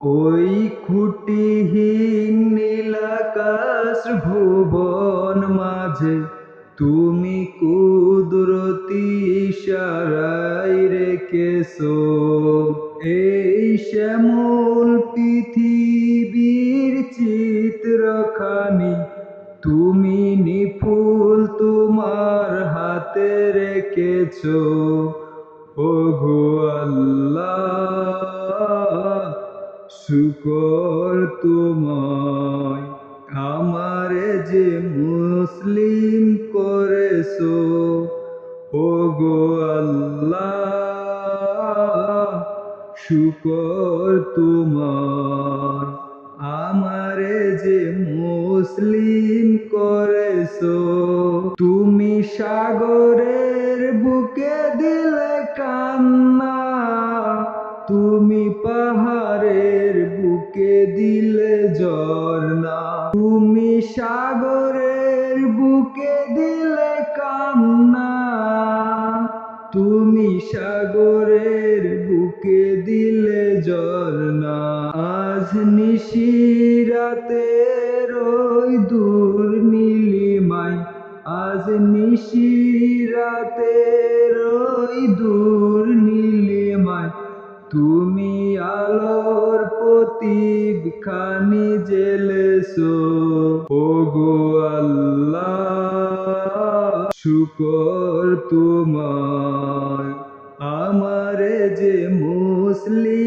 ওই খুঁটিহীন নীলাকাশ ভুবন মাঝে তুমি কুদরতি ইশারায় রেখেছো এই শ্যামল পৃথিবীর চিত্রখানি তুমি নিপুল তোমার হাতে রেখেছো। ওগো আল্লাহ, শুকর তোমায় আমারে যে মুসলিম করেছো। ওগো আল্লাহ, শুকর তোমায় আমারে যে মুসলিম করেছো। তুমি সাগরের বুকে দিলে কান্না, তুমি পাহাড়ের বুকে দিলে ঝরনা। তুমি সাগরের বুকে দিলে কান্না, তুমি সাগরের বুকে দিলে ঝরনা। আজ নিশিরাতের ওই দূর নীলিমায়, আজ নিশিরাতের ওই দূর নীলিমায় তুমি আলোর প্রদীপ খানি জ্বেলেছো। ওগো আল্লাহ, শুকর তোমায় আমারে যে মুসলিম